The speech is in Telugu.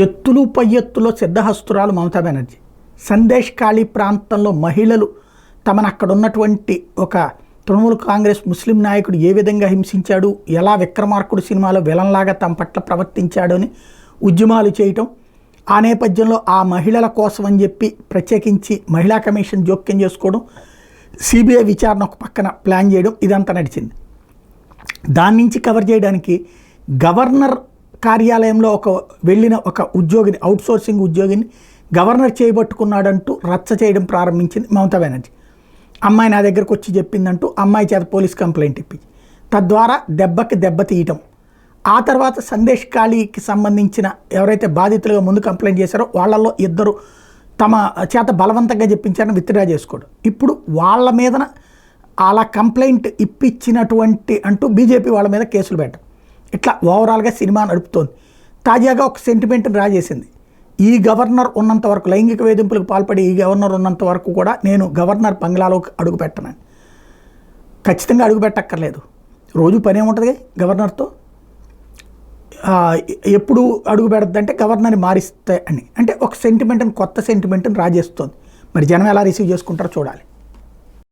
ఎత్తులు పై ఎత్తులో సిద్ధహస్తురాలు మమతా బెనర్జీ. సందేశ్ ఖాళీ ప్రాంతంలో మహిళలు తమను అక్కడ ఉన్నటువంటి ఒక తృణమూల్ కాంగ్రెస్ ముస్లిం నాయకుడు ఏ విధంగా హింసించాడు, ఎలా విక్రమార్కుడు సినిమాలో విలన్లాగా తమ పట్ల ప్రవర్తించాడు అని ఉద్యమాలు చేయటం, ఆ నేపథ్యంలో ఆ మహిళల కోసం అని చెప్పి ప్రత్యేకించి మహిళా కమిషన్ జోక్యం చేసుకోవడం, సిబిఐ విచారణ ఒక పక్కన ప్లాన్ చేయడం, ఇదంతా నడిచింది. దాని నుంచి కవర్ చేయడానికి గవర్నర్ కార్యాలయంలో వెళ్ళిన ఒక ఉద్యోగిని, అవుట్సోర్సింగ్ ఉద్యోగిని గవర్నర్ చేయబట్టుకున్నాడంటూ రచ్చ చేయడం ప్రారంభించింది మమతా బెనర్జీ. అమ్మాయి నా దగ్గరకు వచ్చి చెప్పిందంటూ అమ్మాయి చేత పోలీస్ కంప్లైంట్ ఇప్పించి తద్వారా దెబ్బకి దెబ్బ తీయటం. ఆ తర్వాత సందేశ్ ఖాళీకి సంబంధించిన ఎవరైతే బాధితులుగా ముందు కంప్లైంట్ చేశారో వాళ్ళల్లో ఇద్దరు తమ చేత బలవంతంగా చెప్పించారని విత్డ్రా చేసుకోవడం. ఇప్పుడు వాళ్ళ మీదన అలా కంప్లైంట్ ఇప్పించినటువంటి అంటూ బీజేపీ వాళ్ళ మీద కేసులు పెట్టడం. ఇట్లా ఓవరాల్గా సినిమా నడుపుతోంది. తాజాగా ఒక సెంటిమెంట్ని రాజేసింది. ఈ గవర్నర్ ఉన్నంత వరకు, లైంగిక వేధింపులకు పాల్పడి ఈ గవర్నర్ ఉన్నంత వరకు కూడా నేను గవర్నర్ బంగ్లాలోకి అడుగు పెట్టనని. ఖచ్చితంగా అడుగు పెట్టక్కర్లేదు, రోజు పని ఏముంటుంది గవర్నర్తో. ఎప్పుడు అడుగు పెడద్దంటే గవర్నర్ని మారిస్తే అని, అంటే ఒక సెంటిమెంట్ని, కొత్త సెంటిమెంట్ని రాజేస్తుంది. మరి జనం ఎలా రిసీవ్ చేసుకుంటారో చూడాలి.